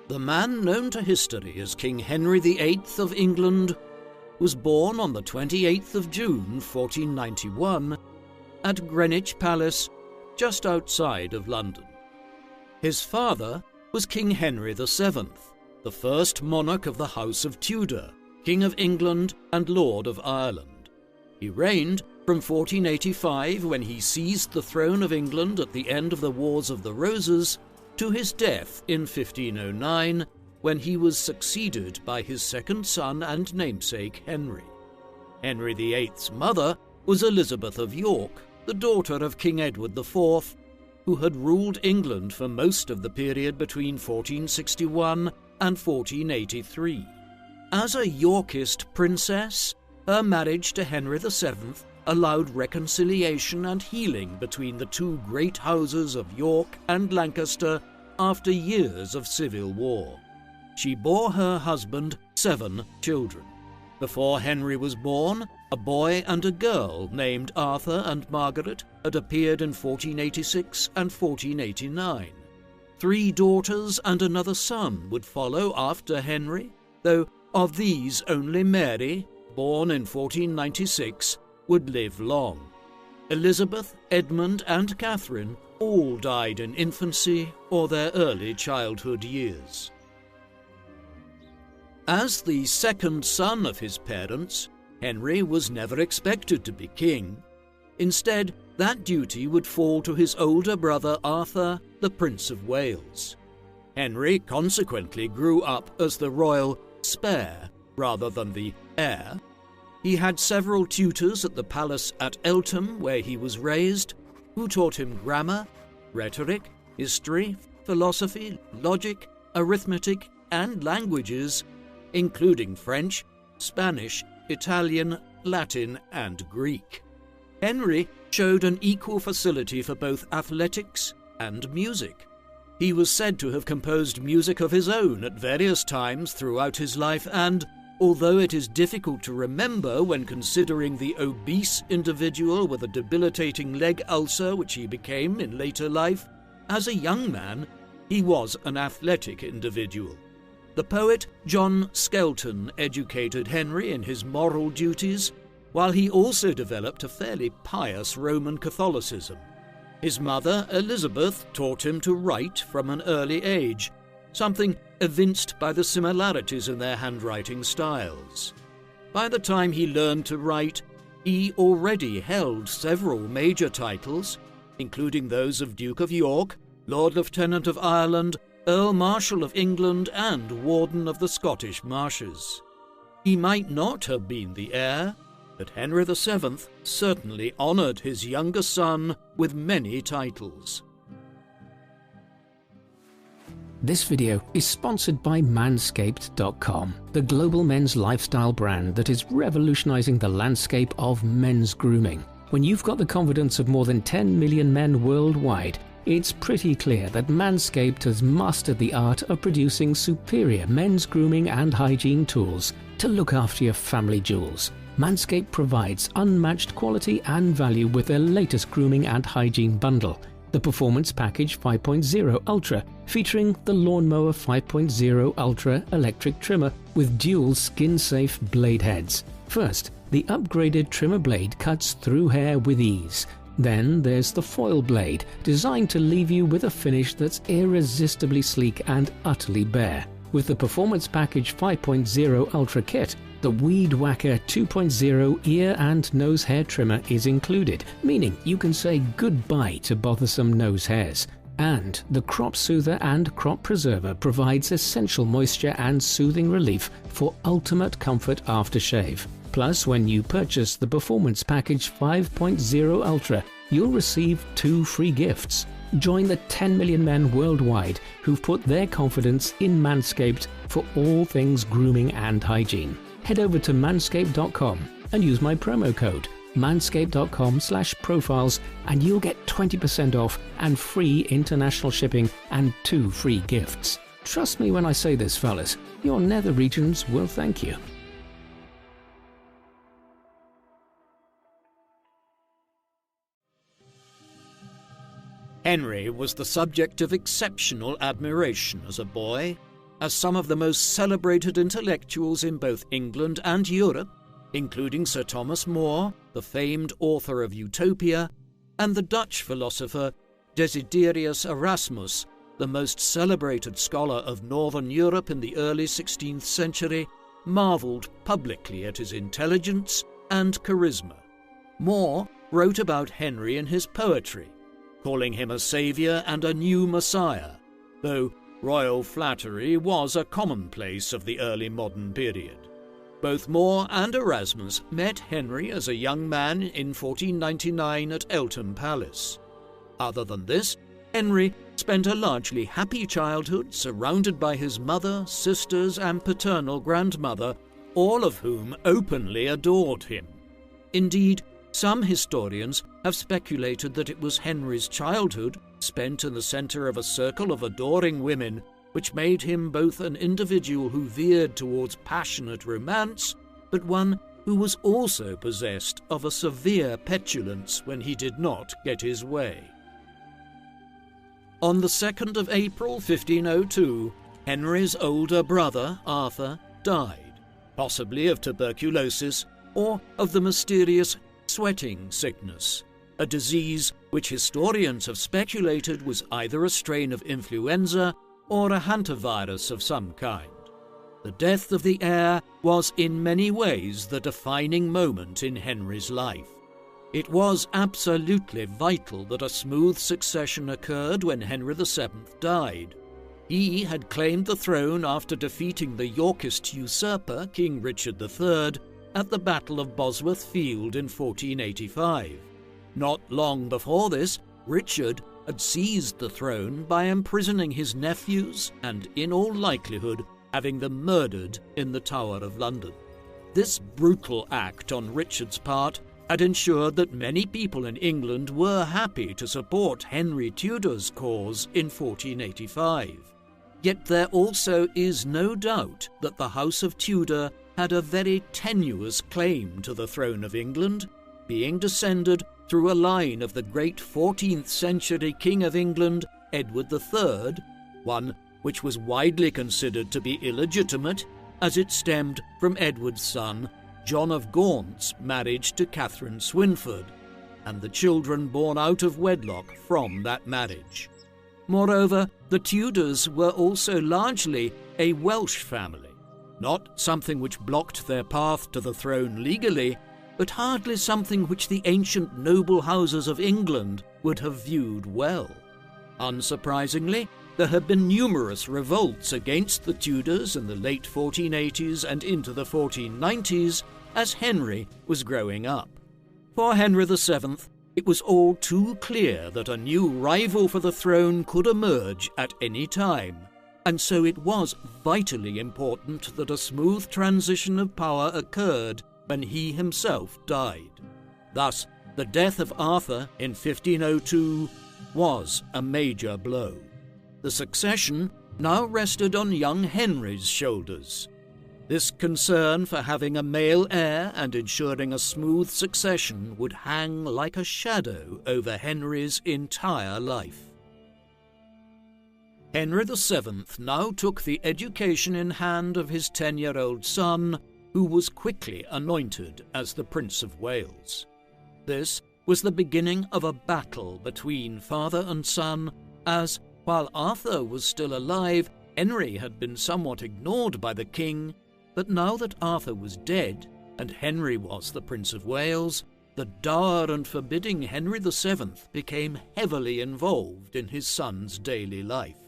The man known to history as King Henry VIII of England was born on the 28th of June 1491 at Greenwich Palace, just outside of London. His father was King Henry VII, the first monarch of the House of Tudor, King of England and Lord of Ireland. He reigned from 1485, when he seized the throne of England at the end of the Wars of the Roses, to his death in 1509, when he was succeeded by his second son and namesake Henry. Henry VIII's mother was Elizabeth of York, the daughter of King Edward IV, who had ruled England for most of the period between 1461 and 1483. As a Yorkist princess, her marriage to Henry VII allowed reconciliation and healing between the two great houses of York and Lancaster after years of civil war. She bore her husband 7 children. Before Henry was born, a boy and a girl named Arthur and Margaret had appeared in 1486 and 1489. 3 daughters and another son would follow after Henry, though of these only Mary, born in 1496, would live long. Elizabeth, Edmund and Catherine all died in infancy or their early childhood years. As the second son of his parents, Henry was never expected to be king. Instead, that duty would fall to his older brother Arthur, the Prince of Wales. Henry consequently grew up as the royal spare rather than the heir. He had several tutors at the palace at Eltham, where he was raised, who taught him grammar, rhetoric, history, philosophy, logic, arithmetic, and languages, including French, Spanish, Italian, Latin, and Greek. Henry showed an equal facility for both athletics and music. He was said to have composed music of his own at various times throughout his life, and although it is difficult to remember when considering the obese individual with a debilitating leg ulcer which he became in later life, as a young man, he was an athletic individual. The poet John Skelton educated Henry in his moral duties, while he also developed a fairly pious Roman Catholicism. His mother, Elizabeth, taught him to write from an early age, something evinced by the similarities in their handwriting styles. By the time he learned to write, he already held several major titles, including those of Duke of York, Lord Lieutenant of Ireland, Earl Marshal of England, and Warden of the Scottish Marches. He might not have been the heir, but Henry VII certainly honoured his younger son with many titles. This video is sponsored by Manscaped.com, the global men's lifestyle brand that is revolutionizing the landscape of men's grooming. When you've got the confidence of more than 10 million men worldwide, it's pretty clear that Manscaped has mastered the art of producing superior men's grooming and hygiene tools to look after your family jewels. Manscaped provides unmatched quality and value with their latest grooming and hygiene bundle, the Performance Package 5.0 Ultra, featuring the Lawnmower 5.0 Ultra electric trimmer with dual skin-safe blade heads. First, the upgraded trimmer blade cuts through hair with ease. Then there's the foil blade, designed to leave you with a finish that's irresistibly sleek and utterly bare. With the Performance Package 5.0 Ultra Kit, the Weed Whacker 2.0 ear and nose hair trimmer is included, meaning you can say goodbye to bothersome nose hairs. And the Crop Soother and Crop Preserver provides essential moisture and soothing relief for ultimate comfort after shave. Plus, when you purchase the Performance Package 5.0 Ultra, you'll receive 2 free gifts. Join the 10 million men worldwide who've put their confidence in Manscaped for all things grooming and hygiene. Head over to manscaped.com and use my promo code manscaped.com/profiles and you'll get 20% off and free international shipping and 2 free gifts. Trust me when I say this, fellas, your nether regions will thank you. Henry was the subject of exceptional admiration as a boy. as some of the most celebrated intellectuals in both England and Europe, including Sir Thomas More, the famed author of Utopia, and the Dutch philosopher Desiderius Erasmus, the most celebrated scholar of Northern Europe in the early 16th century, marvelled publicly at his intelligence and charisma. More wrote about Henry in his poetry, calling him a saviour and a new messiah, though royal flattery was a commonplace of the early modern period. Both More and Erasmus met Henry as a young man in 1499 at Eltham Palace. Other than this, Henry spent a largely happy childhood surrounded by his mother, sisters, and paternal grandmother, all of whom openly adored him. Indeed, some historians have speculated that it was Henry's childhood, spent in the centre of a circle of adoring women, which made him both an individual who veered towards passionate romance, but one who was also possessed of a severe petulance when he did not get his way. On the 2nd of April 1502, Henry's older brother, Arthur, died, possibly of tuberculosis or of the mysterious sweating sickness, a disease which historians have speculated was either a strain of influenza or a hantavirus of some kind. The death of the heir was in many ways the defining moment in Henry's life. It was absolutely vital that a smooth succession occurred when Henry VII died. He had claimed the throne after defeating the Yorkist usurper, King Richard III, at the Battle of Bosworth Field in 1485. Not long before this, Richard had seized the throne by imprisoning his nephews and, in all likelihood, having them murdered in the Tower of London. This brutal act on Richard's part had ensured that many people in England were happy to support Henry Tudor's cause in 1485. Yet there also is no doubt that the House of Tudor had a very tenuous claim to the throne of England, being descended through a line of the great 14th century King of England, Edward III, one which was widely considered to be illegitimate, as it stemmed from Edward's son, John of Gaunt's marriage to Catherine Swynford, and the children born out of wedlock from that marriage. Moreover, the Tudors were also largely a Welsh family, not something which blocked their path to the throne legally, but hardly something which the ancient noble houses of England would have viewed well. Unsurprisingly, there had been numerous revolts against the Tudors in the late 1480s and into the 1490s as Henry was growing up. For Henry VII, it was all too clear that a new rival for the throne could emerge at any time, and so it was vitally important that a smooth transition of power occurred when he himself died. Thus, the death of Arthur in 1502 was a major blow. The succession now rested on young Henry's shoulders. This concern for having a male heir and ensuring a smooth succession would hang like a shadow over Henry's entire life. Henry VII now took the education in hand of his 10-year-old son, who was quickly anointed as the Prince of Wales. This was the beginning of a battle between father and son, as, while Arthur was still alive, Henry had been somewhat ignored by the king, but now that Arthur was dead and Henry was the Prince of Wales, the dour and forbidding Henry VII became heavily involved in his son's daily life.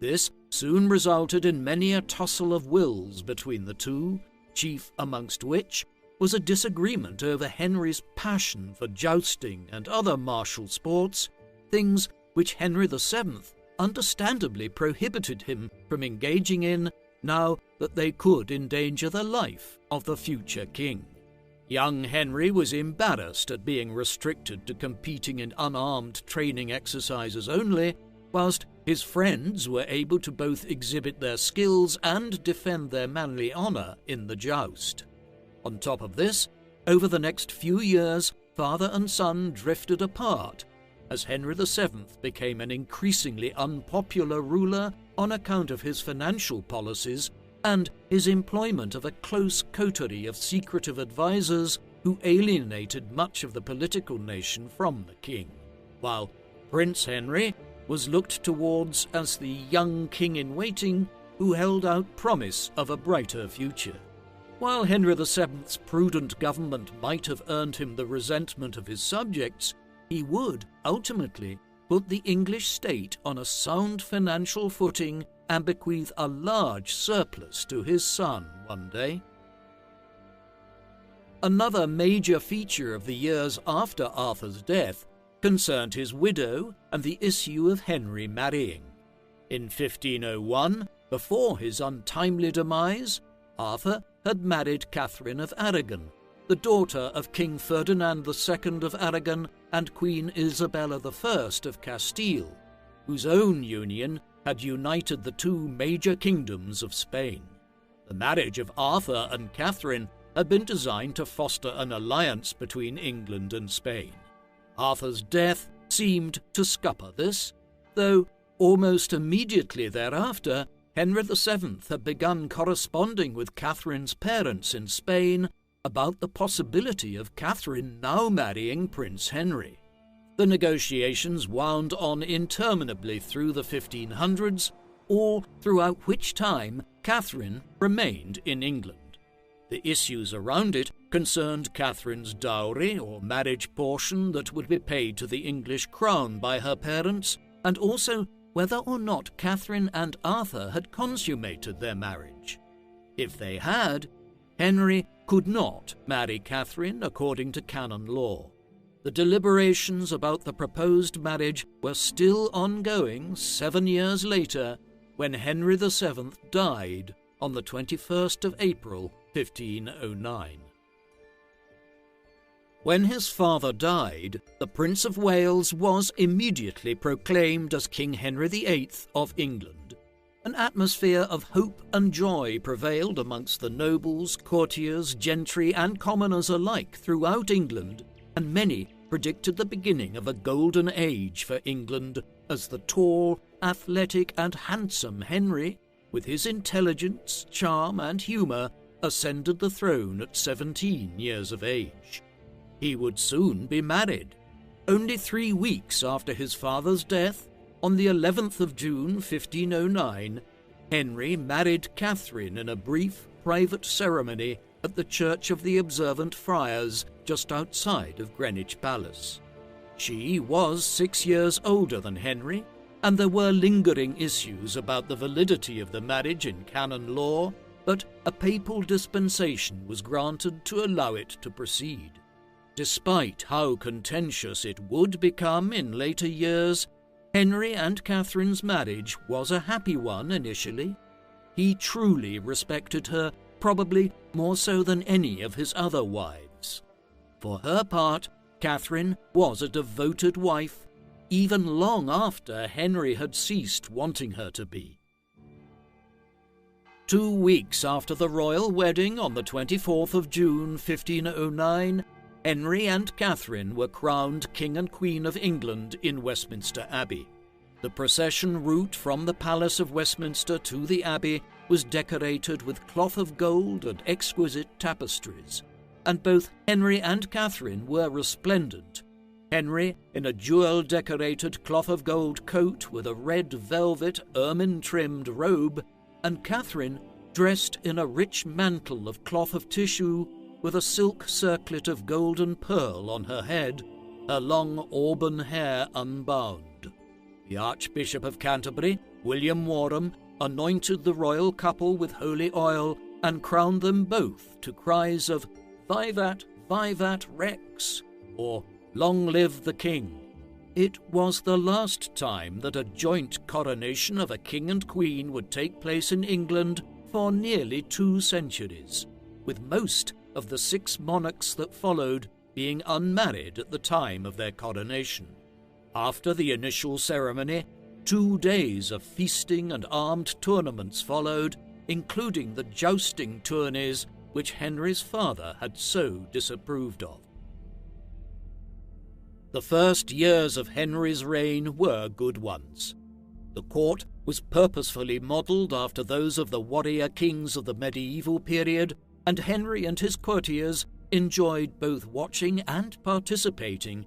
This soon resulted in many a tussle of wills between the two, chief amongst which was a disagreement over Henry's passion for jousting and other martial sports, things which Henry VII understandably prohibited him from engaging in now that they could endanger the life of the future king. Young Henry was embarrassed at being restricted to competing in unarmed training exercises only, whilst his friends were able to both exhibit their skills and defend their manly honour in the joust. On top of this, over the next few years, father and son drifted apart, as Henry VII became an increasingly unpopular ruler on account of his financial policies and his employment of a close coterie of secretive advisers who alienated much of the political nation from the king, while Prince Henry was looked towards as the young king-in-waiting who held out promise of a brighter future. While Henry VII's prudent government might have earned him the resentment of his subjects, he would, ultimately, put the English state on a sound financial footing and bequeath a large surplus to his son one day. Another major feature of the years after Arthur's death concerned his widow and the issue of Henry marrying. In 1501, before his untimely demise, Arthur had married Catherine of Aragon, the daughter of King Ferdinand II of Aragon and Queen Isabella I of Castile, whose own union had united the two major kingdoms of Spain. The marriage of Arthur and Catherine had been designed to foster an alliance between England and Spain. Arthur's death seemed to scupper this, though almost immediately thereafter Henry VII had begun corresponding with Catherine's parents in Spain about the possibility of Catherine now marrying Prince Henry. The negotiations wound on interminably through the 1500s, all throughout which time Catherine remained in England. The issues around it concerned Catherine's dowry or marriage portion that would be paid to the English crown by her parents, and also whether or not Catherine and Arthur had consummated their marriage. If they had, Henry could not marry Catherine according to canon law. The deliberations about the proposed marriage were still ongoing 7 years later, when Henry VII died on the 21st of April, 1509. When his father died, the Prince of Wales was immediately proclaimed as King Henry VIII of England. An atmosphere of hope and joy prevailed amongst the nobles, courtiers, gentry and commoners alike throughout England, and many predicted the beginning of a golden age for England as the tall, athletic and handsome Henry, with his intelligence, charm and humour, ascended the throne at 17 years of age. He would soon be married. Only 3 weeks after his father's death, on the 11th of June 1509, Henry married Catherine in a brief private ceremony at the Church of the Observant Friars just outside of Greenwich Palace. She was 6 years older than Henry, and there were lingering issues about the validity of the marriage in canon law, but a papal dispensation was granted to allow it to proceed. Despite how contentious it would become in later years, Henry and Catherine's marriage was a happy one initially. He truly respected her, probably more so than any of his other wives. For her part, Catherine was a devoted wife, even long after Henry had ceased wanting her to be. 2 weeks after the royal wedding on the 24th of June 1509, Henry and Catherine were crowned King and Queen of England in Westminster Abbey. The procession route from the Palace of Westminster to the Abbey was decorated with cloth of gold and exquisite tapestries, and both Henry and Catherine were resplendent. Henry in a jewel-decorated cloth of gold coat with a red velvet ermine-trimmed robe, and Catherine dressed in a rich mantle of cloth of tissue with a silk circlet of golden pearl on her head, her long auburn hair unbound. The Archbishop of Canterbury, William Warham, anointed the royal couple with holy oil and crowned them both to cries of "Vivat, Vivat Rex," or "Long live the King." It was the last time that a joint coronation of a king and queen would take place in England for nearly 2 centuries, with most of the 6 monarchs that followed being unmarried at the time of their coronation. After the initial ceremony, 2 days of feasting and armed tournaments followed, including the jousting tourneys which Henry's father had so disapproved of. The first years of Henry's reign were good ones. The court was purposefully modelled after those of the warrior kings of the medieval period, and Henry and his courtiers enjoyed both watching and participating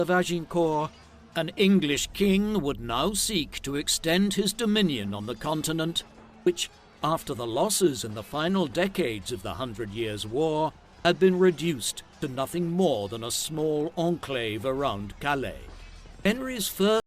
of Agincourt, an English king would now seek to extend his dominion on the continent, which, after the losses in the final decades of the 100 Years' War, had been reduced to nothing more than a small enclave around Calais. Henry's first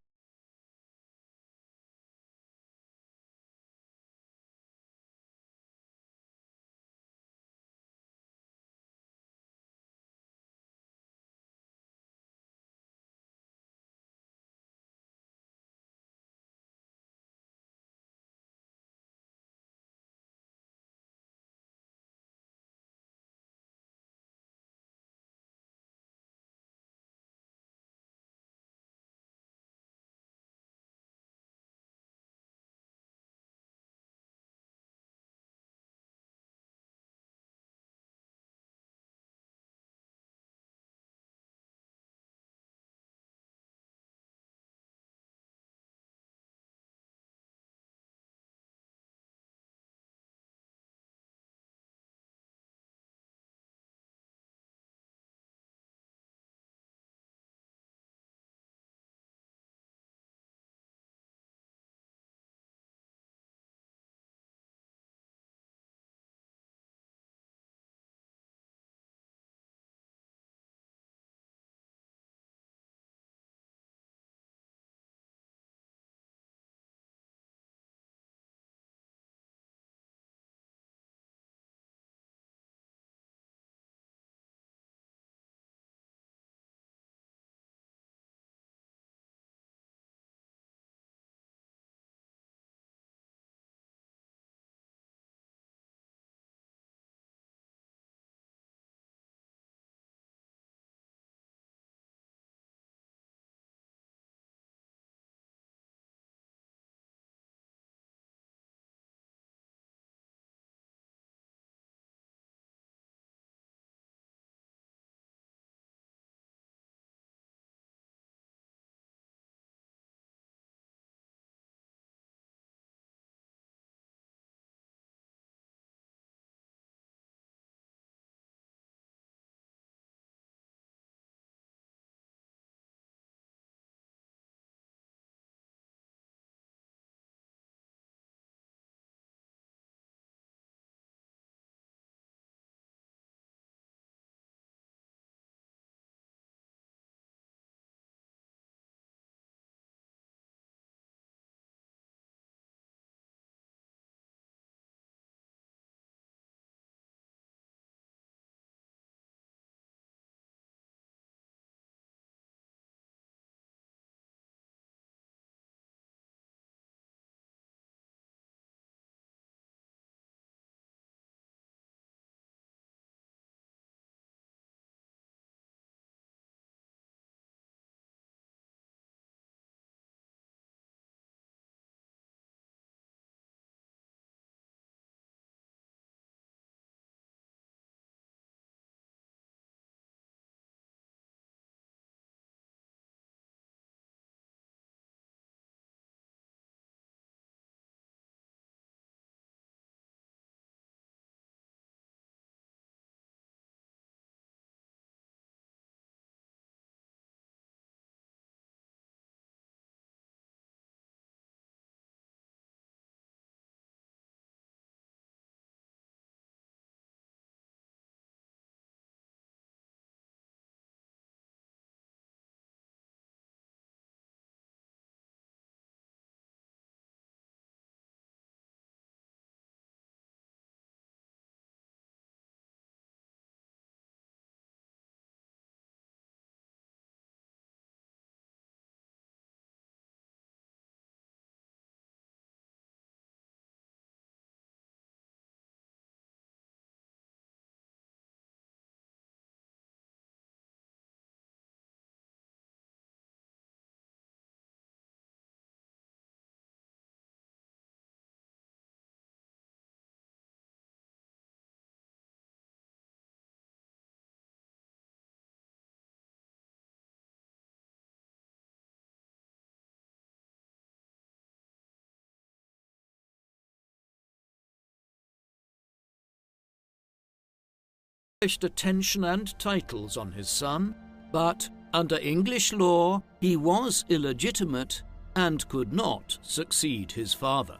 lavished attention and titles on his son, but Under English law, he was illegitimate and could not succeed his father.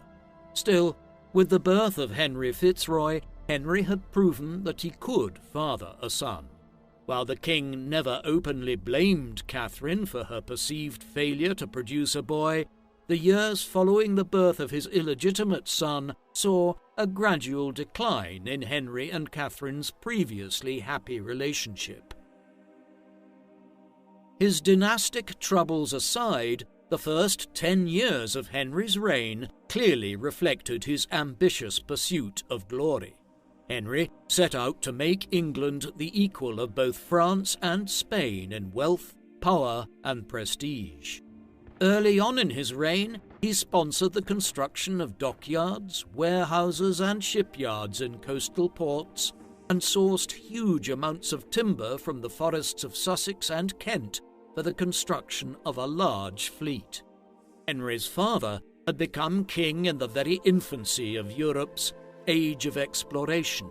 Still, with the birth of Henry Fitzroy, Henry had proven that he could father a son. While the king never openly blamed Catherine for her perceived failure to produce a boy, the years following the birth of his illegitimate son saw a gradual decline in Henry and Catherine's previously happy relationship. His dynastic troubles aside, the first 10 years of Henry's reign clearly reflected his ambitious pursuit of glory. Henry set out to make England the equal of both France and Spain in wealth, power, and prestige. Early on in his reign, he sponsored the construction of dockyards, warehouses, and shipyards in coastal ports, and sourced huge amounts of timber from the forests of Sussex and Kent for the construction of a large fleet. Henry's father had become king in the very infancy of Europe's age of exploration.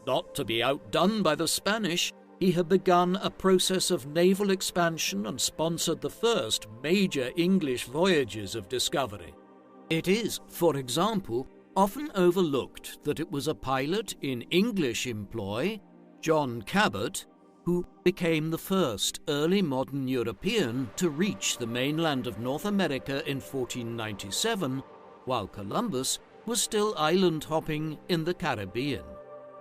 Not to be outdone by the Spanish, he had begun a process of naval expansion and sponsored the first major English voyages of discovery. It is, for example, often overlooked that it was a pilot in English employ, John Cabot, who became the first early modern European to reach the mainland of North America in 1497, while Columbus was still island-hopping in the Caribbean.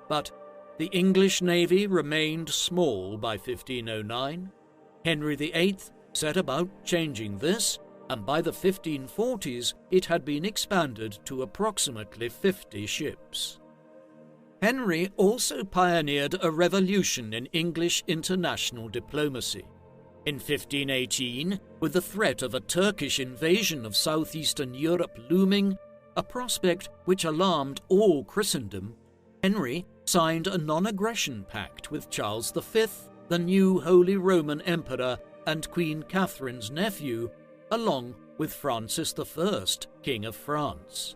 But the English navy remained small by 1509. Henry VIII set about changing this, and by the 1540s it had been expanded to approximately 50 ships. Henry also pioneered a revolution in English international diplomacy. In 1518, with the threat of a Turkish invasion of southeastern Europe looming, a prospect which alarmed all Christendom, Henry signed a non-aggression pact with Charles V, the new Holy Roman Emperor and Queen Catherine's nephew, along with Francis I, King of France.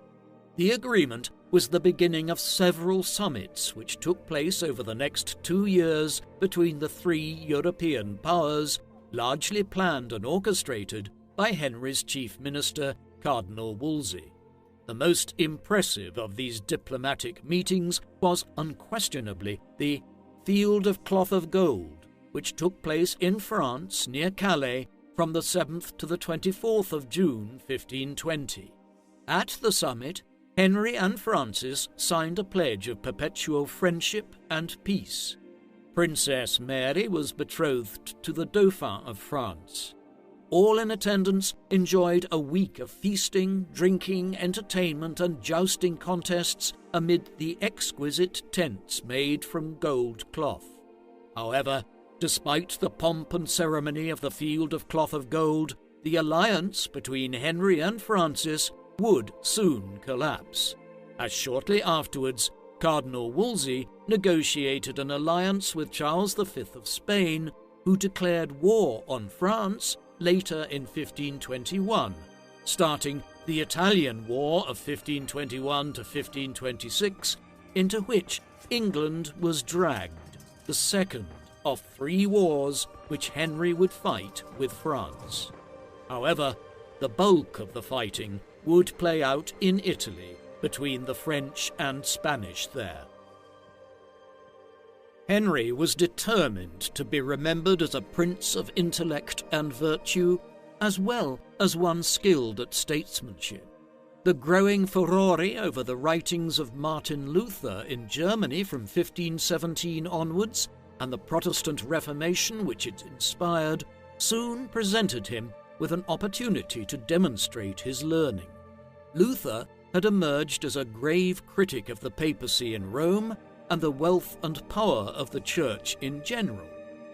The agreement was the beginning of several summits which took place over the next 2 years between the three European powers, largely planned and orchestrated by Henry's chief minister, Cardinal Wolsey. The most impressive of these diplomatic meetings was unquestionably the Field of Cloth of Gold, which took place in France near Calais from the 7th to the 24th of June 1520. At the summit, Henry and Francis signed a pledge of perpetual friendship and peace. Princess Mary was betrothed to the Dauphin of France. All in attendance enjoyed a week of feasting, drinking, entertainment, and jousting contests amid the exquisite tents made from gold cloth. However, despite the pomp and ceremony of the Field of Cloth of Gold, the alliance between Henry and Francis would soon collapse, as shortly afterwards Cardinal Wolsey negotiated an alliance with Charles V of Spain, who declared war on France later in 1521, starting the Italian War of 1521 to 1526, into which England was dragged, the second of 3 wars which Henry would fight with France. However, the bulk of the fighting would play out in Italy between the French and Spanish there. Henry was determined to be remembered as a prince of intellect and virtue, as well as one skilled at statesmanship. The growing furore over the writings of Martin Luther in Germany from 1517 onwards, and the Protestant Reformation which it inspired, soon presented him with an opportunity to demonstrate his learning. Luther had emerged as a grave critic of the papacy in Rome and the wealth and power of the Church in general,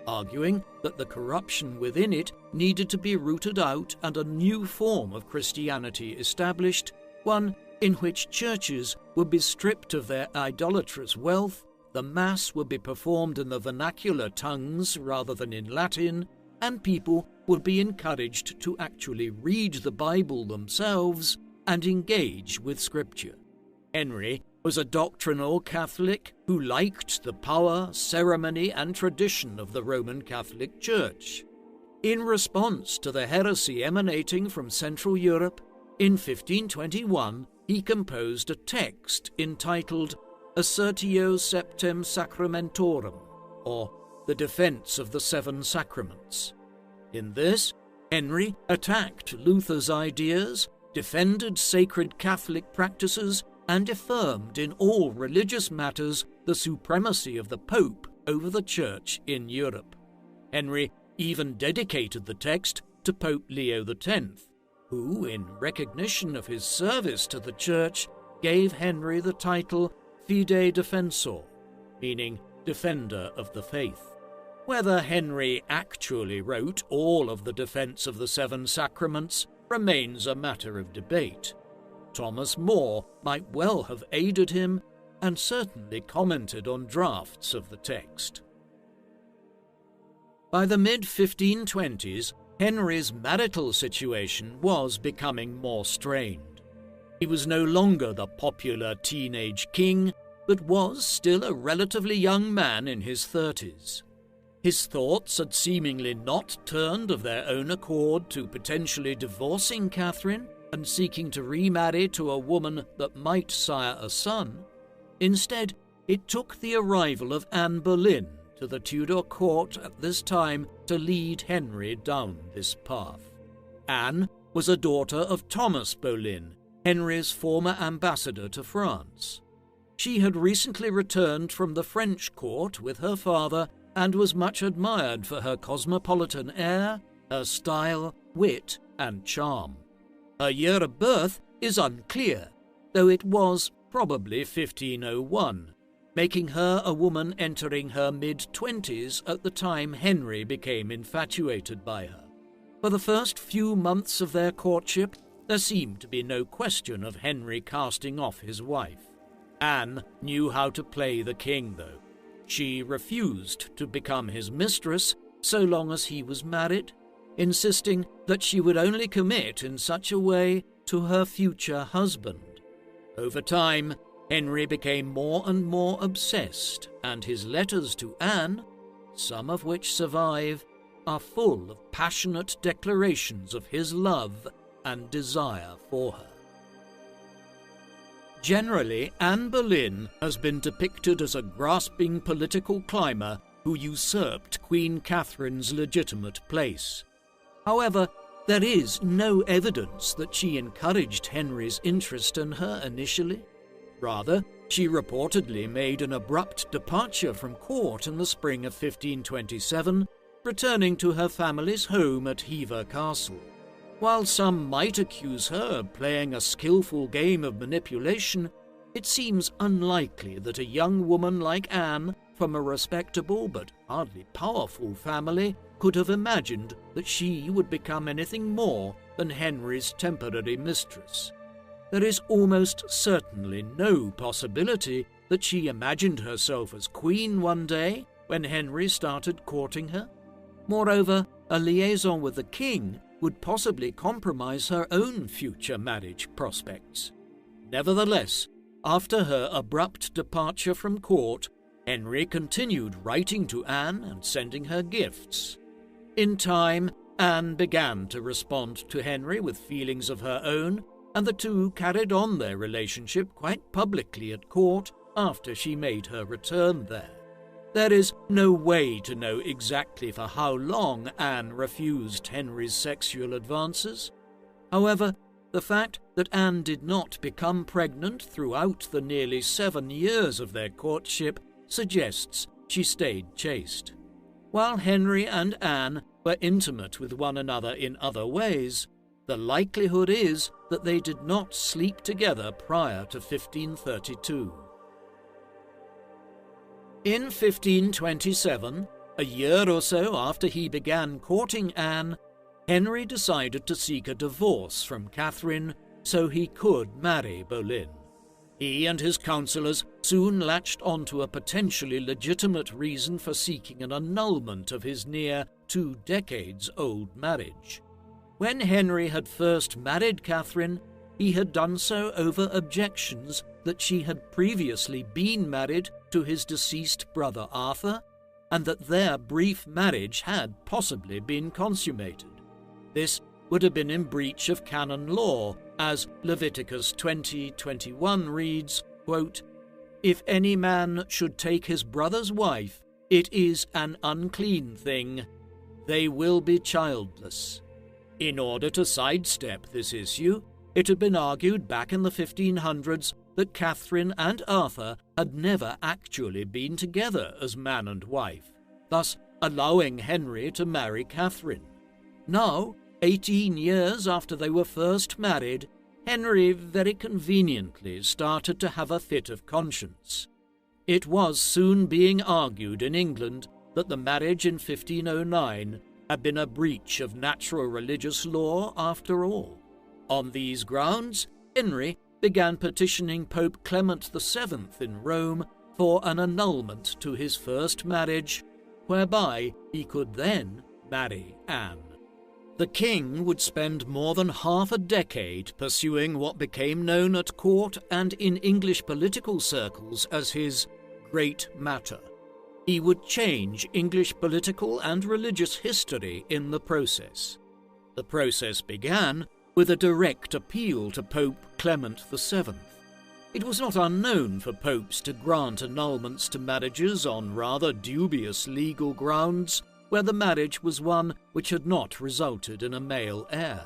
arguing that the corruption within it needed to be rooted out and a new form of Christianity established, one in which churches would be stripped of their idolatrous wealth, the Mass would be performed in the vernacular tongues rather than in Latin, and people would be encouraged to actually read the Bible themselves and engage with Scripture. Henry was a doctrinal Catholic who liked the power, ceremony, and tradition of the Roman Catholic Church. In response to the heresy emanating from Central Europe, in 1521 he composed a text entitled Assertio Septem Sacramentorum, or The Defense of the Seven Sacraments. In this, Henry attacked Luther's ideas, defended sacred Catholic practices, and affirmed in all religious matters the supremacy of the Pope over the Church in Europe. Henry even dedicated the text to Pope Leo X, who, in recognition of his service to the Church, gave Henry the title Fide Defensor, meaning Defender of the Faith. Whether Henry actually wrote all of the defense of the seven sacraments remains a matter of debate. Thomas More might well have aided him and certainly commented on drafts of the text. By the mid-1520s, Henry's marital situation was becoming more strained. He was no longer the popular teenage king, but was still a relatively young man in his 30s. His thoughts had seemingly not turned of their own accord to potentially divorcing Catherine and seeking to remarry to a woman that might sire a son. Instead, it took the arrival of Anne Boleyn to the Tudor court at this time to lead Henry down this path. Anne was a daughter of Thomas Boleyn, Henry's former ambassador to France. She had recently returned from the French court with her father and was much admired for her cosmopolitan air, her style, wit, and charm. Her year of birth is unclear, though it was probably 1501, making her a woman entering her mid-20s at the time Henry became infatuated by her. For the first few months of their courtship, there seemed to be no question of Henry casting off his wife. Anne knew how to play the king, though. She refused to become his mistress so long as he was married, insisting that she would only commit in such a way to her future husband. Over time, Henry became more and more obsessed, and his letters to Anne, some of which survive, are full of passionate declarations of his love and desire for her. Generally, Anne Boleyn has been depicted as a grasping political climber who usurped Queen Catherine's legitimate place. However, there is no evidence that she encouraged Henry's interest in her initially. Rather, she reportedly made an abrupt departure from court in the spring of 1527, returning to her family's home at Hever Castle. While some might accuse her of playing a skillful game of manipulation, it seems unlikely that a young woman like Anne, from a respectable but hardly powerful family, could have imagined that she would become anything more than Henry's temporary mistress. There is almost certainly no possibility that she imagined herself as queen one day when Henry started courting her. Moreover, a liaison with the king would possibly compromise her own future marriage prospects. Nevertheless, after her abrupt departure from court, Henry continued writing to Anne and sending her gifts. In time, Anne began to respond to Henry with feelings of her own, and the two carried on their relationship quite publicly at court after she made her return there. There is no way to know exactly for how long Anne refused Henry's sexual advances. However, the fact that Anne did not become pregnant throughout the nearly 7 years of their courtship suggests she stayed chaste. While Henry and Anne were intimate with one another in other ways, the likelihood is that they did not sleep together prior to 1532. In 1527, a year or so after he began courting Anne, Henry decided to seek a divorce from Catherine so he could marry Boleyn. He and his counsellors soon latched onto a potentially legitimate reason for seeking an annulment of his near 2 decades-old marriage. When Henry had first married Catherine, he had done so over objections that she had previously been married to his deceased brother Arthur, and that their brief marriage had possibly been consummated. This would have been in breach of canon law, as Leviticus 20:21 reads, quote, "If any man should take his brother's wife, it is an unclean thing. They will be childless." In order to sidestep this issue, it had been argued back in the 1500s that Catherine and Arthur had never actually been together as man and wife, thus allowing Henry to marry Catherine. Now, 18 years after they were first married, Henry very conveniently started to have a fit of conscience. It was soon being argued in England that the marriage in 1509 had been a breach of natural religious law after all. On these grounds, Henry began petitioning Pope Clement VII in Rome for an annulment to his first marriage, whereby he could then marry Anne. The king would spend more than half a decade pursuing what became known at court and in English political circles as his Great Matter. He would change English political and religious history in the process. The process began with a direct appeal to Pope Clement VII. It was not unknown for popes to grant annulments to marriages on rather dubious legal grounds, where the marriage was one which had not resulted in a male heir.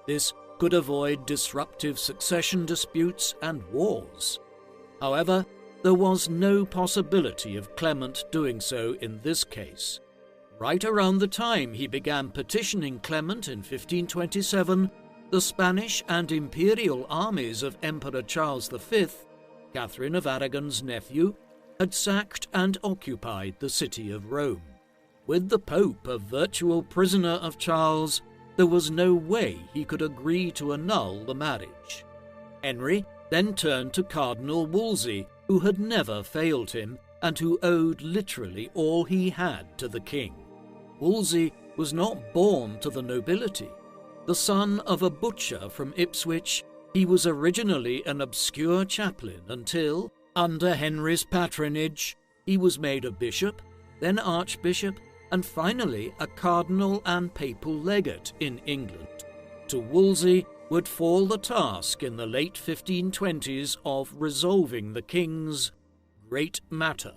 This could avoid disruptive succession disputes and wars. However, there was no possibility of Clement doing so in this case. Right around the time he began petitioning Clement in 1527, the Spanish and imperial armies of Emperor Charles V, Catherine of Aragon's nephew, had sacked and occupied the city of Rome. With the Pope a virtual prisoner of Charles, there was no way he could agree to annul the marriage. Henry then turned to Cardinal Wolsey, who had never failed him and who owed literally all he had to the king. Wolsey was not born to the nobility. The son of a butcher from Ipswich, he was originally an obscure chaplain until, under Henry's patronage, he was made a bishop, then archbishop, and finally a cardinal and papal legate in England. To Wolsey would fall the task in the late 1520s of resolving the king's great matter.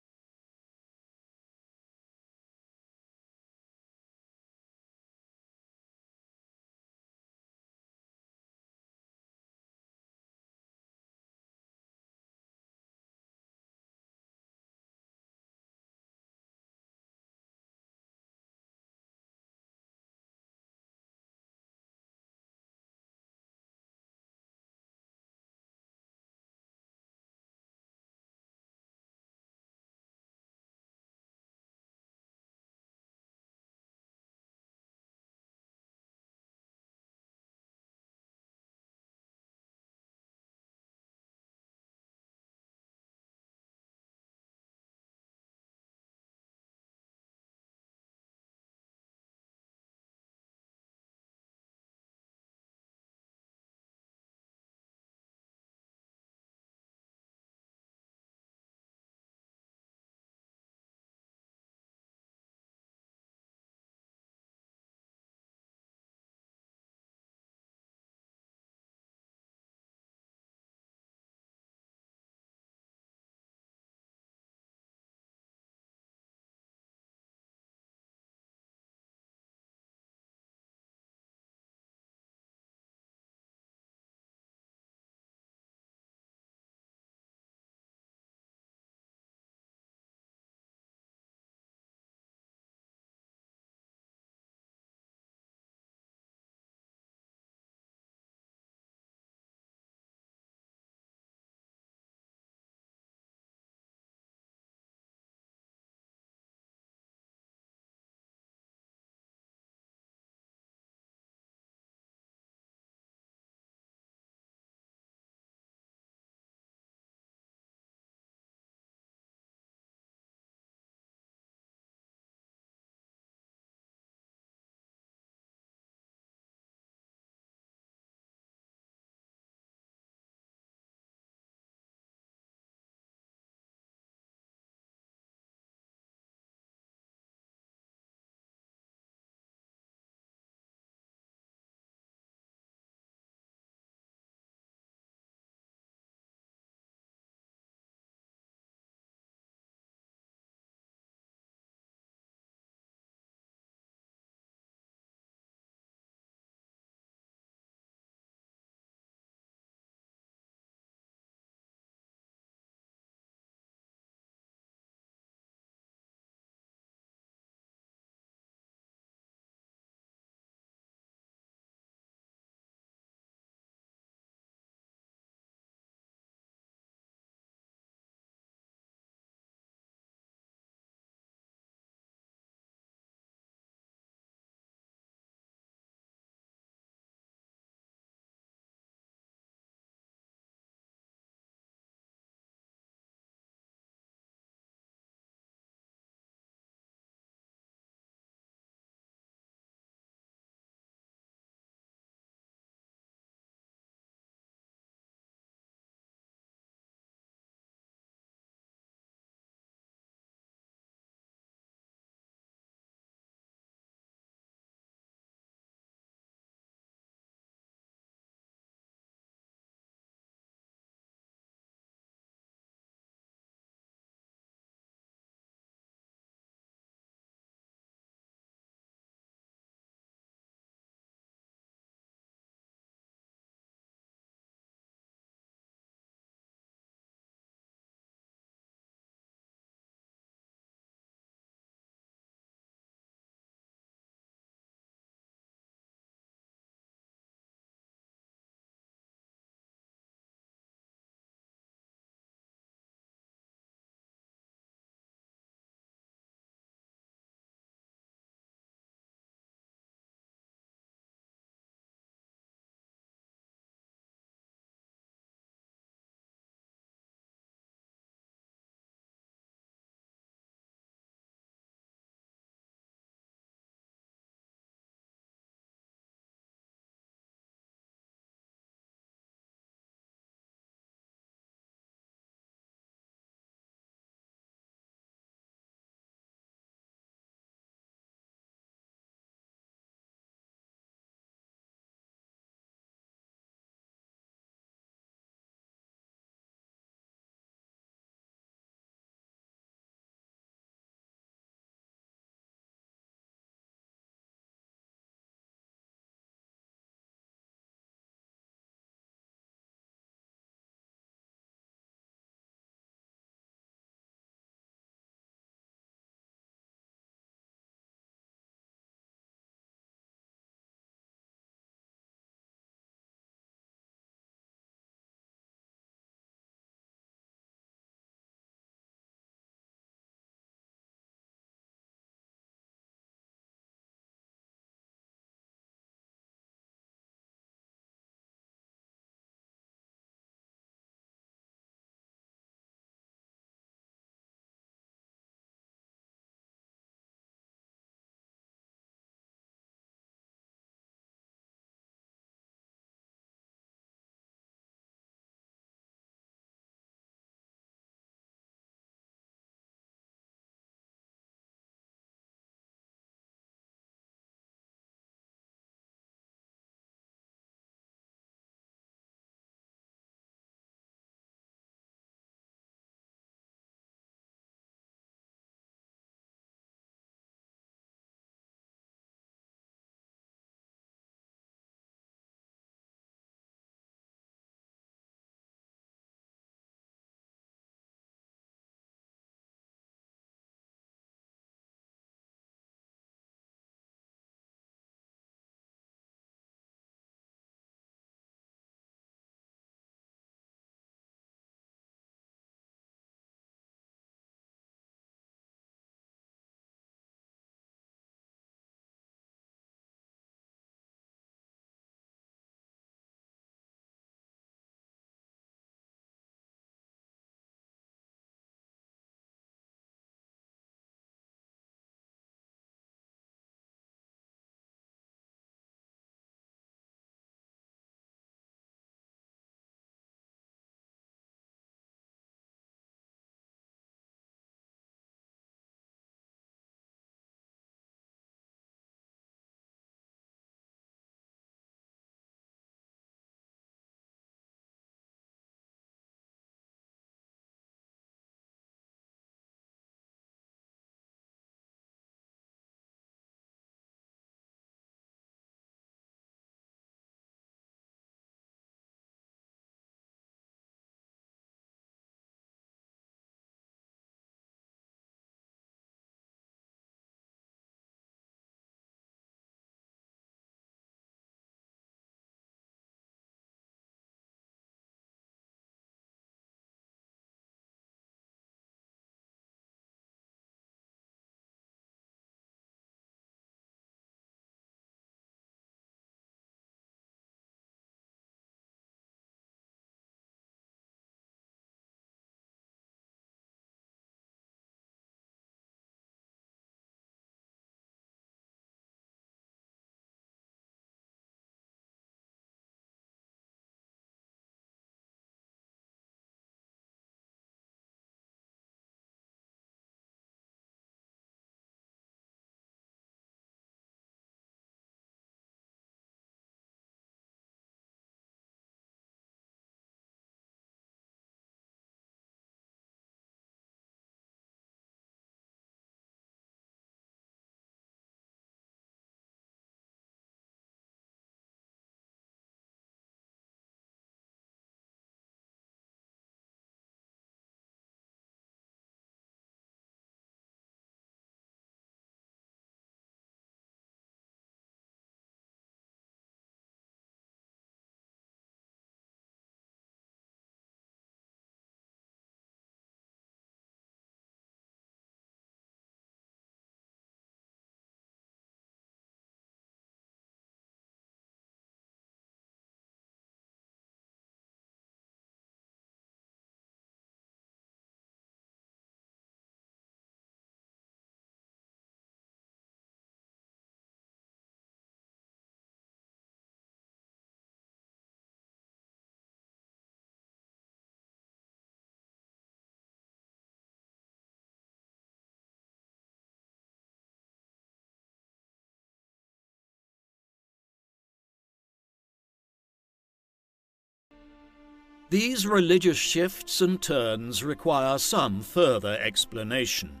These religious shifts and turns require some further explanation.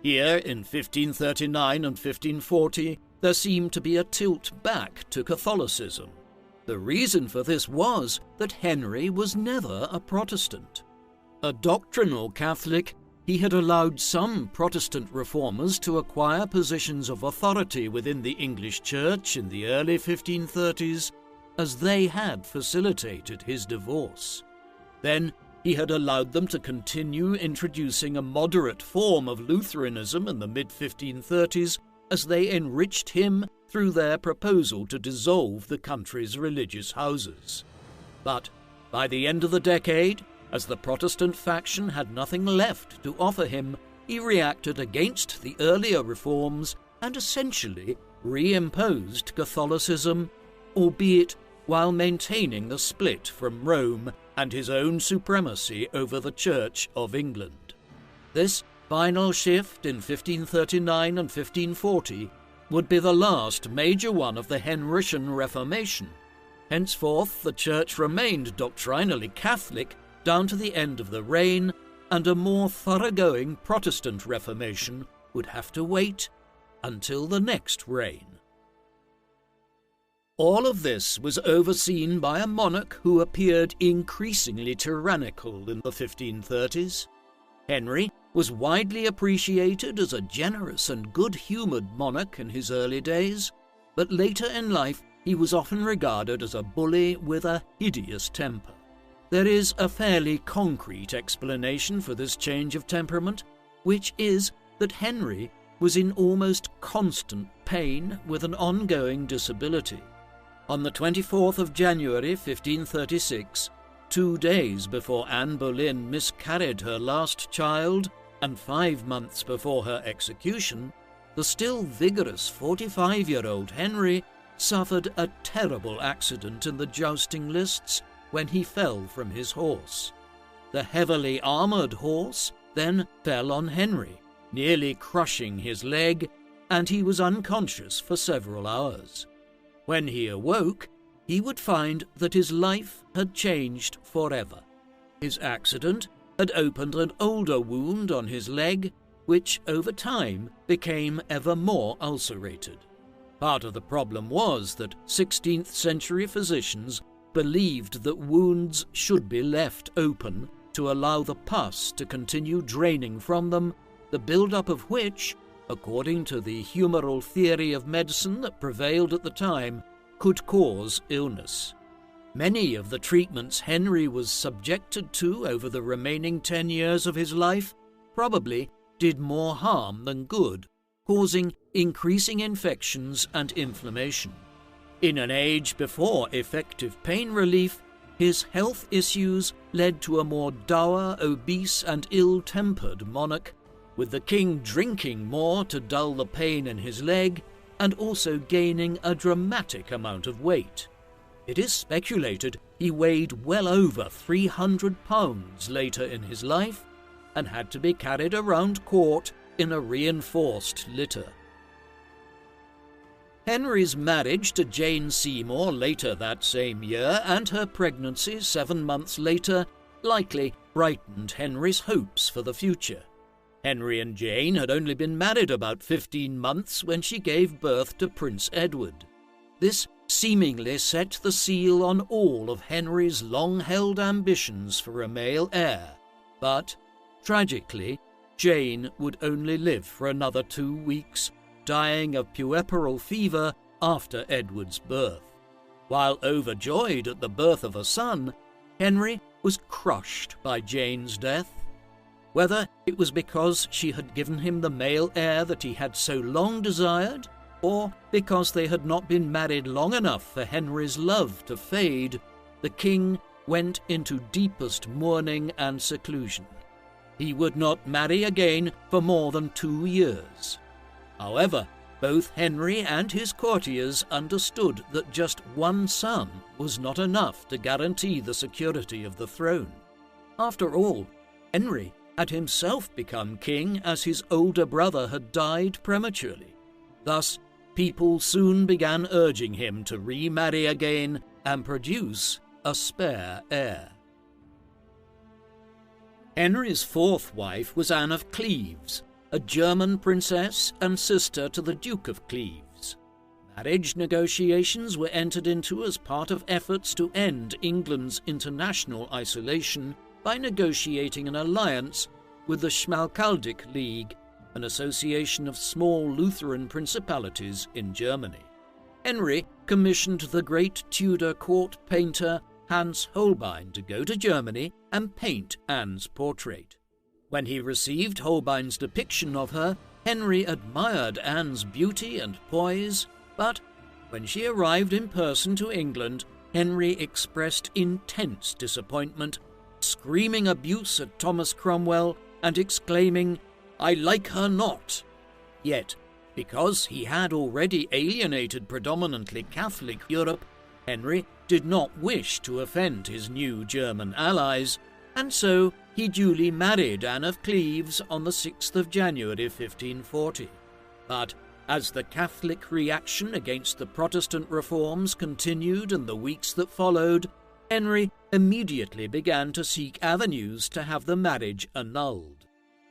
Here, in 1539 and 1540, there seemed to be a tilt back to Catholicism. The reason for this was that Henry was never a Protestant. A doctrinal Catholic, he had allowed some Protestant reformers to acquire positions of authority within the English Church in the early 1530s, as they had facilitated his divorce. Then he had allowed them to continue introducing a moderate form of Lutheranism in the mid-1530s as they enriched him through their proposal to dissolve the country's religious houses. But by the end of the decade, as the Protestant faction had nothing left to offer him, he reacted against the earlier reforms and essentially reimposed Catholicism, albeit while maintaining the split from Rome and his own supremacy over the Church of England. This final shift in 1539 and 1540 would be the last major one of the Henrician Reformation. Henceforth, the Church remained doctrinally Catholic down to the end of the reign, and a more thoroughgoing Protestant Reformation would have to wait until the next reign. All of this was overseen by a monarch who appeared increasingly tyrannical in the 1530s. Henry was widely appreciated as a generous and good-humoured monarch in his early days, but later in life he was often regarded as a bully with a hideous temper. There is a fairly concrete explanation for this change of temperament, which is that Henry was in almost constant pain with an ongoing disability. On the 24th of January 1536, 2 days before Anne Boleyn miscarried her last child and 5 months before her execution, the still vigorous 45-year-old Henry suffered a terrible accident in the jousting lists when he fell from his horse. The heavily armoured horse then fell on Henry, nearly crushing his leg, and he was unconscious for several hours. When he awoke, he would find that his life had changed forever. His accident had opened an older wound on his leg, which over time became ever more ulcerated. Part of the problem was that 16th century physicians believed that wounds should be left open to allow the pus to continue draining from them, the build-up of which, according to the humoral theory of medicine that prevailed at the time, could cause illness. Many of the treatments Henry was subjected to over the remaining 10 years of his life probably did more harm than good, causing increasing infections and inflammation. In an age before effective pain relief, his health issues led to a more dour, obese, and ill-tempered monarch, with the king drinking more to dull the pain in his leg and also gaining a dramatic amount of weight. It is speculated he weighed well over 300 pounds later in his life and had to be carried around court in a reinforced litter. Henry's marriage to Jane Seymour later that same year and her pregnancy 7 months later likely brightened Henry's hopes for the future. Henry and Jane had only been married about 15 months when she gave birth to Prince Edward. This seemingly set the seal on all of Henry's long-held ambitions for a male heir, but, tragically, Jane would only live for another 2 weeks, dying of puerperal fever after Edward's birth. While overjoyed at the birth of a son, Henry was crushed by Jane's death. Whether it was because she had given him the male heir that he had so long desired, or because they had not been married long enough for Henry's love to fade, the king went into deepest mourning and seclusion. He would not marry again for more than 2 years. However, both Henry and his courtiers understood that just one son was not enough to guarantee the security of the throne. After all, Henry had himself become king as his older brother had died prematurely. Thus, people soon began urging him to remarry again and produce a spare heir. Henry's fourth wife was Anne of Cleves, a German princess and sister to the Duke of Cleves. Marriage negotiations were entered into as part of efforts to end England's international isolation by negotiating an alliance with the Schmalkaldic League, an association of small Lutheran principalities in Germany. Henry commissioned the great Tudor court painter Hans Holbein to go to Germany and paint Anne's portrait. When he received Holbein's depiction of her, Henry admired Anne's beauty and poise, but when she arrived in person to England, Henry expressed intense disappointment, screaming abuse at Thomas Cromwell and exclaiming, "I like her not." Yet, because he had already alienated predominantly Catholic Europe, Henry did not wish to offend his new German allies, and so he duly married Anne of Cleves on the 6th of January 1540. But as the Catholic reaction against the Protestant reforms continued in the weeks that followed, Henry immediately began to seek avenues to have the marriage annulled.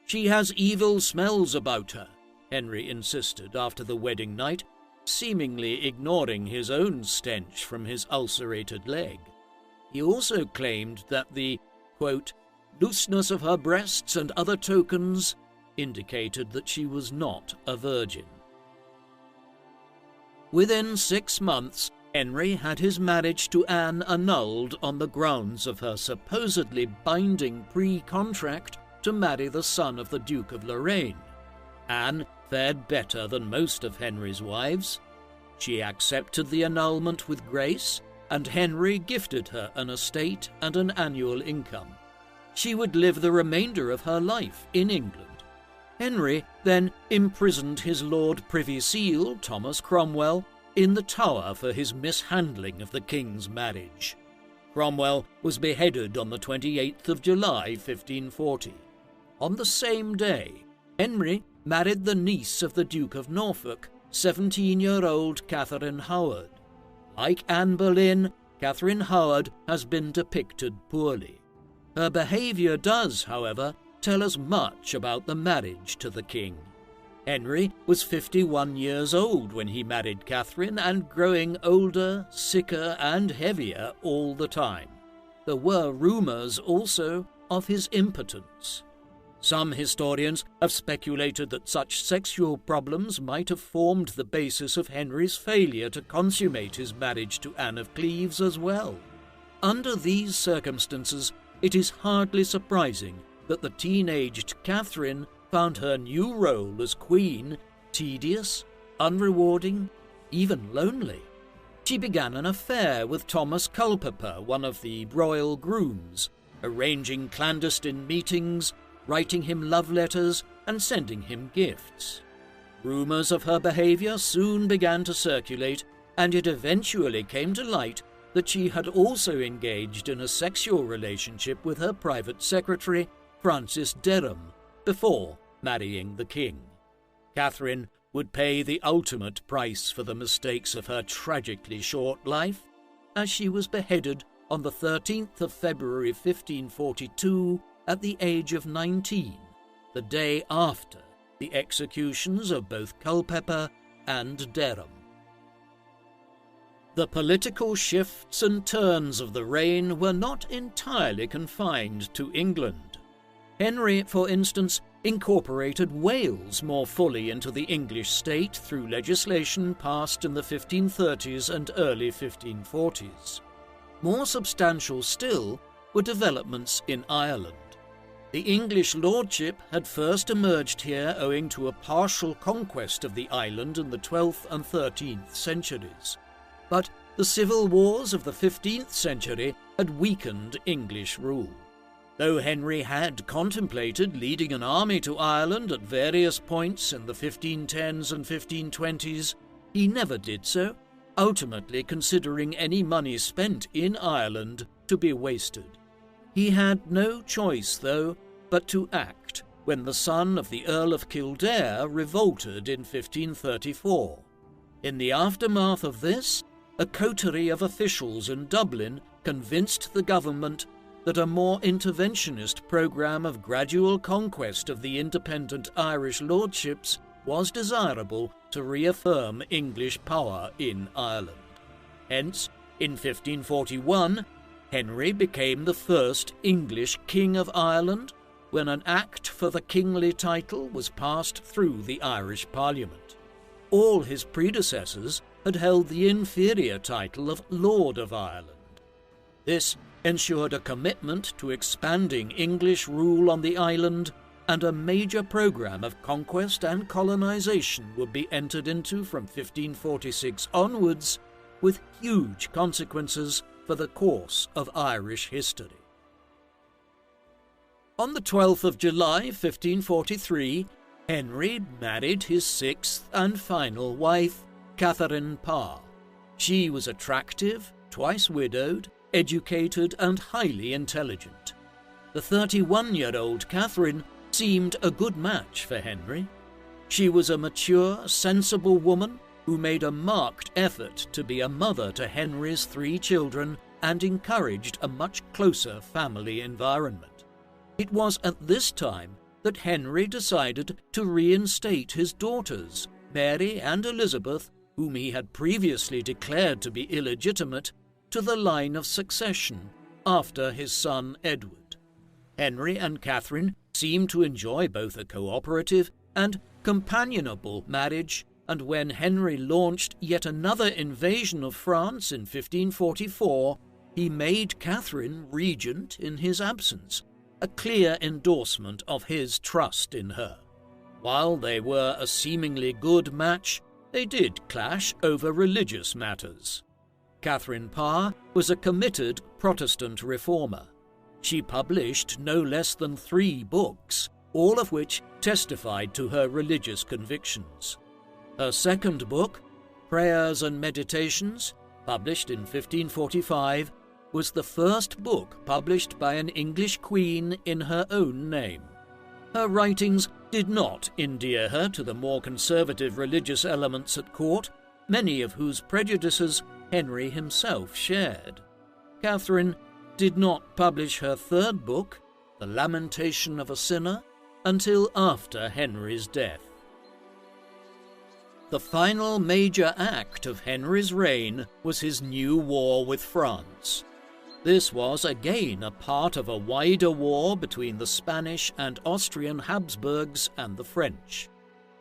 "She has evil smells about her," Henry insisted after the wedding night, seemingly ignoring his own stench from his ulcerated leg. He also claimed that the, quote, "looseness of her breasts and other tokens" indicated that she was not a virgin. Within 6 months, Henry had his marriage to Anne annulled on the grounds of her supposedly binding pre-contract to marry the son of the Duke of Lorraine. Anne fared better than most of Henry's wives. She accepted the annulment with grace, and Henry gifted her an estate and an annual income. She would live the remainder of her life in England. Henry then imprisoned his Lord Privy Seal, Thomas Cromwell, in the Tower for his mishandling of the king's marriage. Cromwell was beheaded on the 28th of July, 1540. On the same day, Henry married the niece of the Duke of Norfolk, 17-year-old Catherine Howard. Like Anne Boleyn, Catherine Howard has been depicted poorly. Her behaviour does, however, tell us much about the marriage to the king. Henry was 51 years old when he married Catherine, and growing older, sicker and heavier all the time. There were rumours also of his impotence. Some historians have speculated that such sexual problems might have formed the basis of Henry's failure to consummate his marriage to Anne of Cleves as well. Under these circumstances, it is hardly surprising that the teenaged Catherine found her new role as queen tedious, unrewarding, even lonely. She began an affair with Thomas Culpeper, one of the royal grooms, arranging clandestine meetings, writing him love letters and sending him gifts. Rumours of her behaviour soon began to circulate, and it eventually came to light that she had also engaged in a sexual relationship with her private secretary, Francis Derham, before marrying the king. Catherine would pay the ultimate price for the mistakes of her tragically short life, as she was beheaded on the 13th of February 1542 at the age of 19, the day after the executions of both Culpeper and Derham. The political shifts and turns of the reign were not entirely confined to England. Henry, for instance, incorporated Wales more fully into the English state through legislation passed in the 1530s and early 1540s. More substantial still were developments in Ireland. The English lordship had first emerged here owing to a partial conquest of the island in the 12th and 13th centuries. But the civil wars of the 15th century had weakened English rule. Though Henry had contemplated leading an army to Ireland at various points in the 1510s and 1520s, he never did so, ultimately considering any money spent in Ireland to be wasted. He had no choice, though, but to act when the son of the Earl of Kildare revolted in 1534. In the aftermath of this, a coterie of officials in Dublin convinced the government that a more interventionist programme of gradual conquest of the independent Irish lordships was desirable to reaffirm English power in Ireland. Hence, in 1541, Henry became the first English King of Ireland when an Act for the kingly title was passed through the Irish Parliament. All his predecessors had held the inferior title of Lord of Ireland. This ensured a commitment to expanding English rule on the island, and a major programme of conquest and colonisation would be entered into from 1546 onwards, with huge consequences for the course of Irish history. On the 12th of July 1543, Henry married his sixth and final wife, Catherine Parr. She was attractive, twice widowed, educated and highly intelligent. The 31-year-old Catherine seemed a good match for Henry. She was a mature, sensible woman who made a marked effort to be a mother to Henry's 3 children and encouraged a much closer family environment. It was at this time that Henry decided to reinstate his daughters, Mary and Elizabeth, whom he had previously declared to be illegitimate, to the line of succession after his son Edward. Henry and Catherine seemed to enjoy both a cooperative and companionable marriage, and when Henry launched yet another invasion of France in 1544, he made Catherine regent in his absence, a clear endorsement of his trust in her. While they were a seemingly good match, they did clash over religious matters. Catherine Parr was a committed Protestant reformer. She published no less than 3 books, all of which testified to her religious convictions. Her second book, Prayers and Meditations, published in 1545, was the first book published by an English queen in her own name. Her writings did not endear her to the more conservative religious elements at court, many of whose prejudices Henry himself shared. Catherine did not publish her third book, The Lamentation of a Sinner, until after Henry's death. The final major act of Henry's reign was his new war with France. This was again a part of a wider war between the Spanish and Austrian Habsburgs and the French.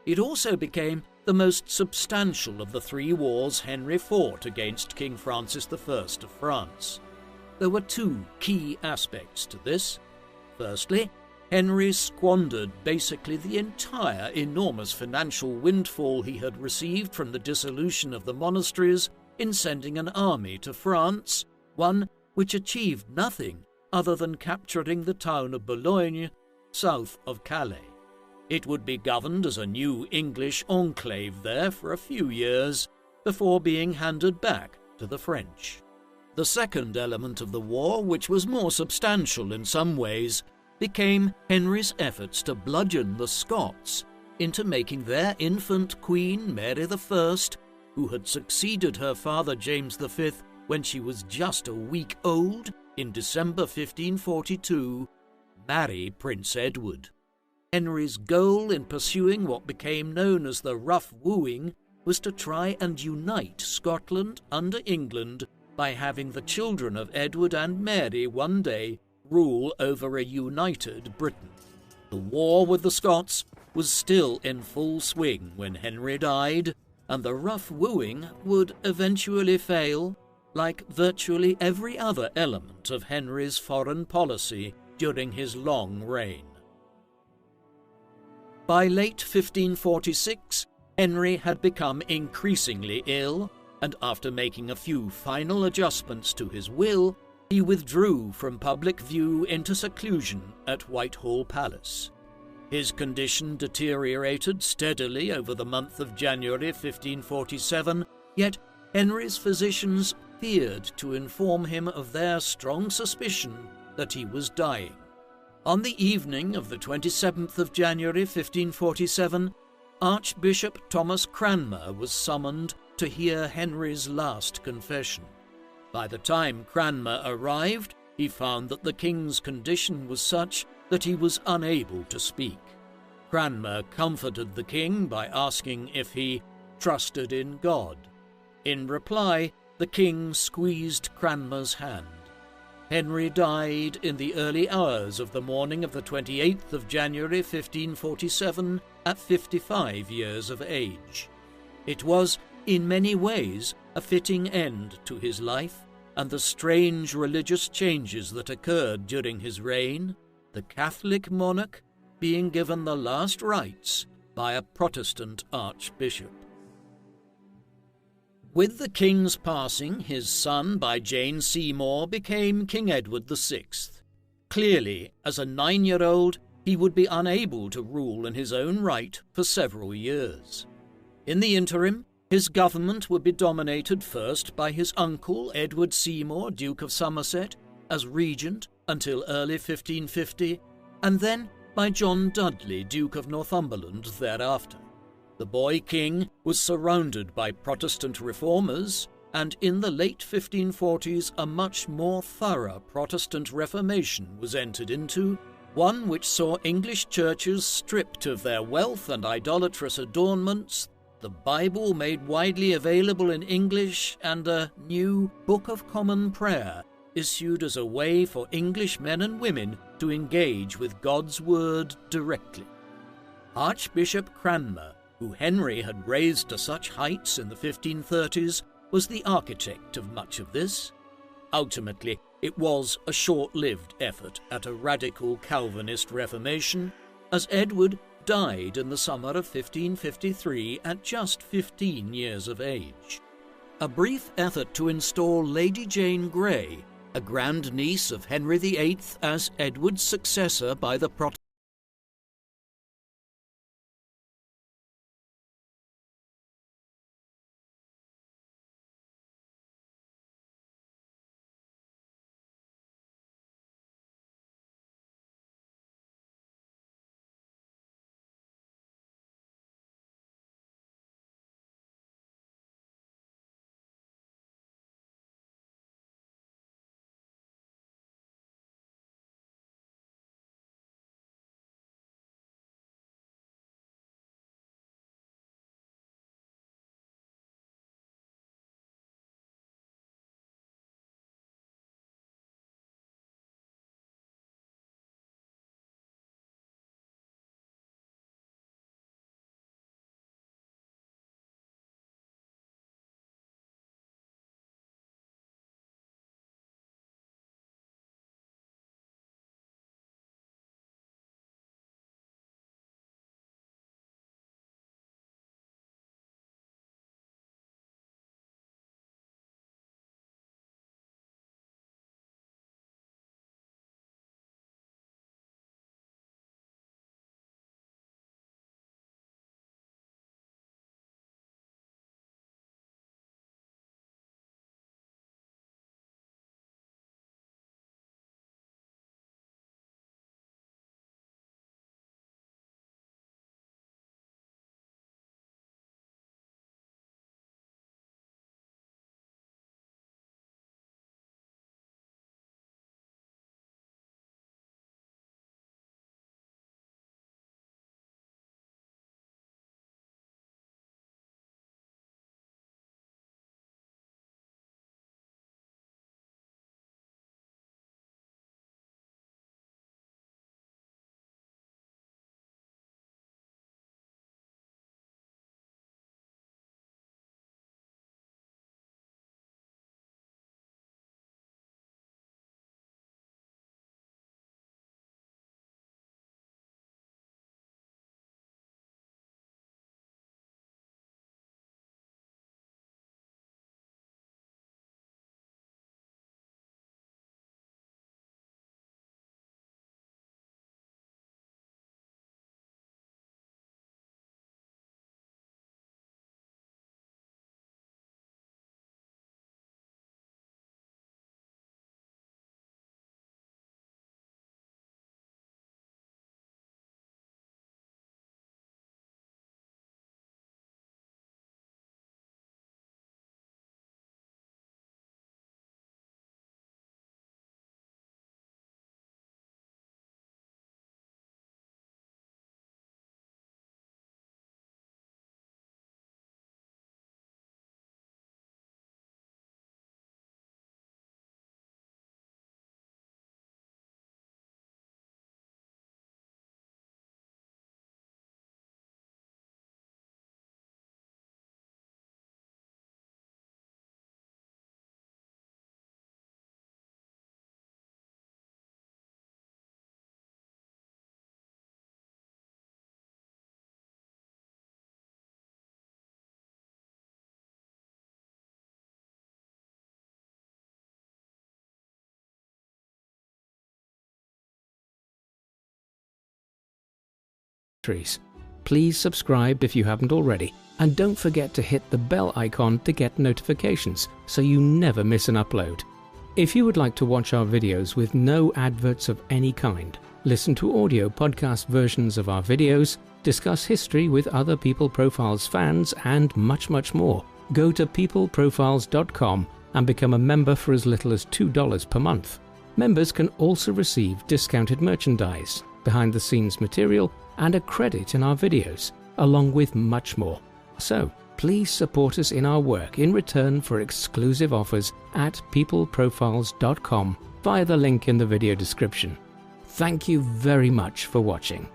It also became the most substantial of the 3 wars Henry fought against King Francis I of France. There were 2 key aspects to this. Firstly, Henry squandered basically the entire enormous financial windfall he had received from the dissolution of the monasteries in sending an army to France, one which achieved nothing other than capturing the town of Boulogne, south of Calais. It would be governed as a new English enclave there for a few years before being handed back to the French. The second element of the war, which was more substantial in some ways, became Henry's efforts to bludgeon the Scots into making their infant queen, Mary I, who had succeeded her father James V when she was just a week old in December 1542, marry Prince Edward. Henry's goal in pursuing what became known as the Rough Wooing was to try and unite Scotland under England by having the children of Edward and Mary one day rule over a united Britain. The war with the Scots was still in full swing when Henry died, and the Rough Wooing would eventually fail, like virtually every other element of Henry's foreign policy during his long reign. By late 1546, Henry had become increasingly ill, and after making a few final adjustments to his will, he withdrew from public view into seclusion at Whitehall Palace. His condition deteriorated steadily over the month of January 1547, yet Henry's physicians feared to inform him of their strong suspicion that he was dying. On the evening of the 27th of January 1547, Archbishop Thomas Cranmer was summoned to hear Henry's last confession. By the time Cranmer arrived, he found that the king's condition was such that he was unable to speak. Cranmer comforted the king by asking if he trusted in God. In reply, the king squeezed Cranmer's hand. Henry died in the early hours of the morning of the 28th of January 1547 at 55 years of age. It was, in many ways, a fitting end to his life and the strange religious changes that occurred during his reign, the Catholic monarch being given the last rites by a Protestant archbishop. With the king's passing, his son by Jane Seymour became King Edward VI. Clearly, as a 9-year-old, he would be unable to rule in his own right for several years. In the interim, his government would be dominated first by his uncle Edward Seymour, Duke of Somerset, as regent until early 1550, and then by John Dudley, Duke of Northumberland, thereafter. The boy king was surrounded by Protestant reformers, and in the late 1540s a much more thorough Protestant Reformation was entered into, one which saw English churches stripped of their wealth and idolatrous adornments, the Bible made widely available in English, and a new Book of Common Prayer issued as a way for English men and women to engage with God's Word directly. Archbishop Cranmer, who Henry had raised to such heights in the 1530s, was the architect of much of this. Ultimately, it was a short-lived effort at a radical Calvinist reformation, as Edward died in the summer of 1553 at just 15 years of age. A brief effort to install Lady Jane Grey, a grandniece of Henry VIII, as Edward's successor by the Protestant trees. Please subscribe if you haven't already, and don't forget to hit the bell icon to get notifications so you never miss an upload. If you would like to watch our videos with no adverts of any kind, listen to audio podcast versions of our videos, discuss history with other People Profiles fans, and much, much more, go to peopleprofiles.com and become a member for as little as $2 per month. Members can also receive discounted merchandise, behind-the-scenes material, and a credit in our videos, along with much more. So, please support us in our work in return for exclusive offers at peopleprofiles.com via the link in the video description. Thank you very much for watching.